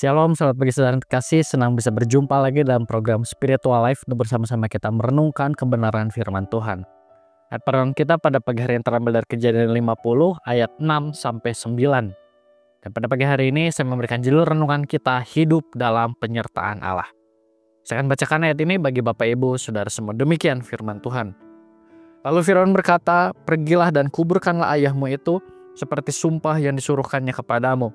Shalom, selamat pagi saudara yang terkasih. Senang bisa berjumpa lagi dalam program Spiritual Life untuk bersama-sama kita merenungkan kebenaran firman Tuhan. Ayat perenungan kita pada pagi hari yang terambil dari Kejadian 50 ayat 6 sampai 9. Dan pada pagi hari ini saya memberikan judul renungan kita, hidup dalam penyertaan Allah. Saya akan bacakan ayat ini bagi Bapak Ibu Saudara semua. Demikian firman Tuhan. Lalu Firaun berkata, "Pergilah dan kuburkanlah ayahmu itu seperti sumpah yang disuruhkannya kepadamu."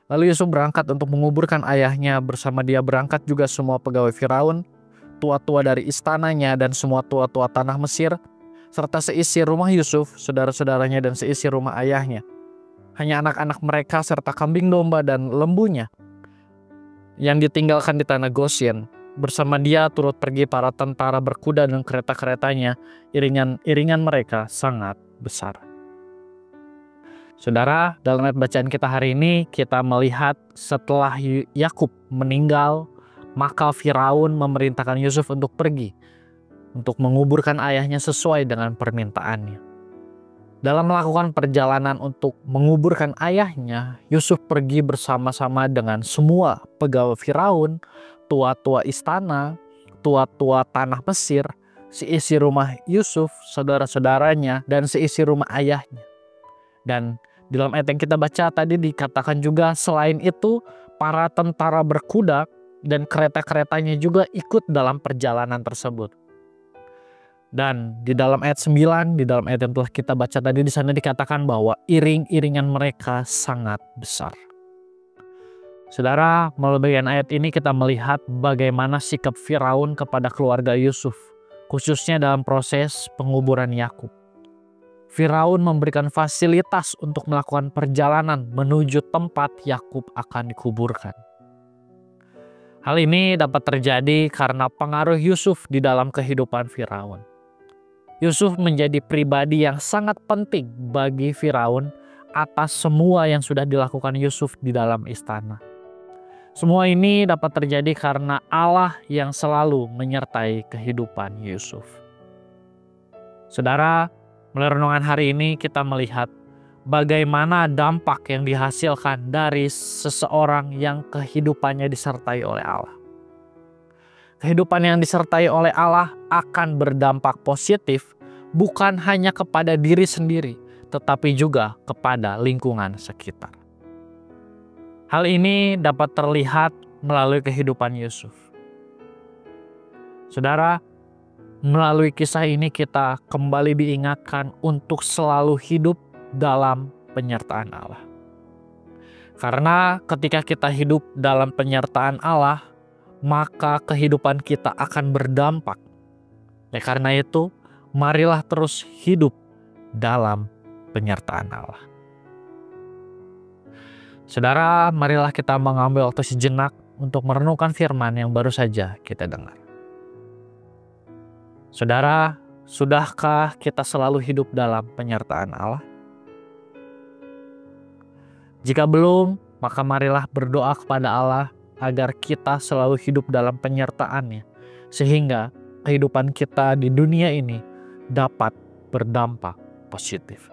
Lalu Yusuf berangkat untuk menguburkan ayahnya. Bersama dia berangkat juga semua pegawai Firaun, tua-tua dari istananya dan semua tua-tua tanah Mesir, serta seisi rumah Yusuf, saudara-saudaranya dan seisi rumah ayahnya. Hanya anak-anak mereka serta kambing domba dan lembunya yang ditinggalkan di tanah Gosyen. Bersama dia turut pergi para tentara berkuda dan kereta-keretanya, iringan mereka sangat besar. Saudara, dalam ayat bacaan kita hari ini kita melihat setelah Yakub meninggal, maka Firaun memerintahkan Yusuf untuk pergi untuk menguburkan ayahnya sesuai dengan permintaannya. Dalam melakukan perjalanan untuk menguburkan ayahnya, Yusuf pergi bersama-sama dengan semua pegawai Firaun, tua-tua istana, tua-tua tanah Mesir, seisi rumah Yusuf, saudara-saudaranya, dan seisi rumah ayahnya. Dan di dalam ayat yang kita baca tadi dikatakan juga selain itu para tentara berkuda dan kereta-keretanya juga ikut dalam perjalanan tersebut. Dan di dalam ayat 9, di dalam ayat yang telah kita baca tadi, di sana dikatakan bahwa iring-iringan mereka sangat besar. Saudara, melalui bagian ayat ini kita melihat bagaimana sikap Firaun kepada keluarga Yusuf, khususnya dalam proses penguburan Yakub. Firaun memberikan fasilitas untuk melakukan perjalanan menuju tempat Yakub akan dikuburkan. Hal ini dapat terjadi karena pengaruh Yusuf di dalam kehidupan Firaun. Yusuf menjadi pribadi yang sangat penting bagi Firaun atas semua yang sudah dilakukan Yusuf di dalam istana. Semua ini dapat terjadi karena Allah yang selalu menyertai kehidupan Yusuf. Saudara, melalui renungan hari ini kita melihat bagaimana dampak yang dihasilkan dari seseorang yang kehidupannya disertai oleh Allah. Kehidupan yang disertai oleh Allah akan berdampak positif bukan hanya kepada diri sendiri, tetapi juga kepada lingkungan sekitar. Hal ini dapat terlihat melalui kehidupan Yusuf. Saudara, melalui kisah ini kita kembali diingatkan untuk selalu hidup dalam penyertaan Allah. Karena ketika kita hidup dalam penyertaan Allah, maka kehidupan kita akan berdampak. Karena itu, marilah terus hidup dalam penyertaan Allah. Saudara, marilah kita mengambil waktu sejenak untuk merenungkan firman yang baru saja kita dengar. Saudara, sudahkah kita selalu hidup dalam penyertaan Allah? Jika belum, maka marilah berdoa kepada Allah agar kita selalu hidup dalam penyertaan-Nya, sehingga kehidupan kita di dunia ini dapat berdampak positif.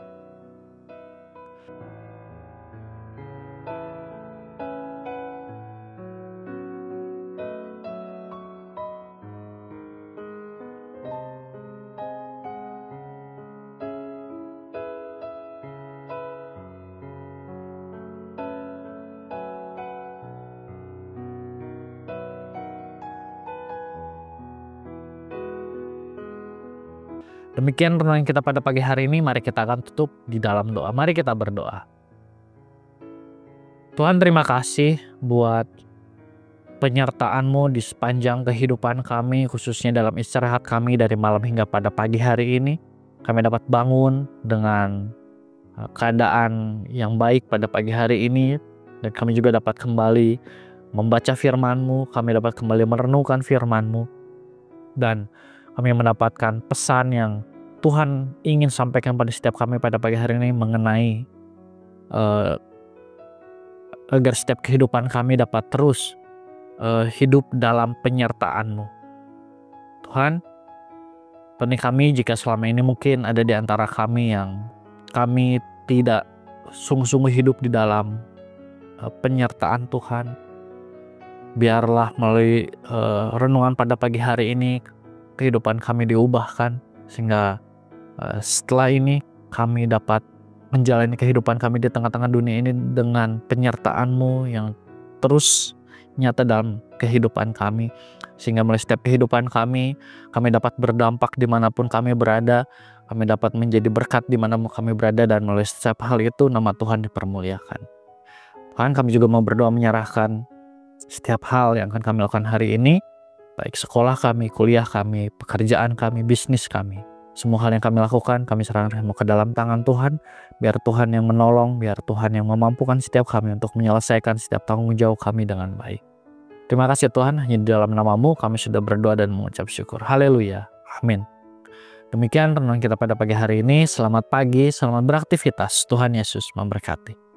Demikian renungan kita pada pagi hari ini. Mari kita akan tutup di dalam doa. Mari kita berdoa. Tuhan, terima kasih buat penyertaan-Mu di sepanjang kehidupan kami, khususnya dalam istirahat kami dari malam hingga pada pagi hari ini. Kami dapat bangun dengan keadaan yang baik pada pagi hari ini, dan kami juga dapat kembali membaca firman-Mu, kami dapat kembali merenungkan firman-Mu, dan kami mendapatkan pesan yang Tuhan ingin sampaikan pada setiap kami pada pagi hari ini mengenai agar setiap kehidupan kami dapat terus hidup dalam penyertaan-Mu. Tuhan, penuhi kami jika selama ini mungkin ada di antara kami yang kami tidak sungguh-sungguh hidup di dalam penyertaan Tuhan. Biarlah melalui renungan pada pagi hari ini kehidupan kami diubahkan, sehingga setelah ini kami dapat menjalani kehidupan kami di tengah-tengah dunia ini dengan penyertaan-Mu yang terus nyata dalam kehidupan kami, sehingga melalui setiap kehidupan kami dapat berdampak dimanapun kami berada, kami dapat menjadi berkat dimanapun kami berada, dan melalui setiap hal itu nama Tuhan dipermuliakan. Tuhan, kami juga mau berdoa menyerahkan setiap hal yang akan kami lakukan hari ini, baik sekolah kami, kuliah kami, pekerjaan kami, bisnis kami. Semua hal yang kami lakukan, kami serahkan ke dalam tangan Tuhan. Biar Tuhan yang menolong, biar Tuhan yang memampukan setiap kami untuk menyelesaikan setiap tanggung jawab kami dengan baik. Terima kasih Tuhan, hanya di dalam nama-Mu kami sudah berdoa dan mengucap syukur. Haleluya. Amin. Demikian renungan kita pada pagi hari ini. Selamat pagi, selamat beraktivitas. Tuhan Yesus memberkati.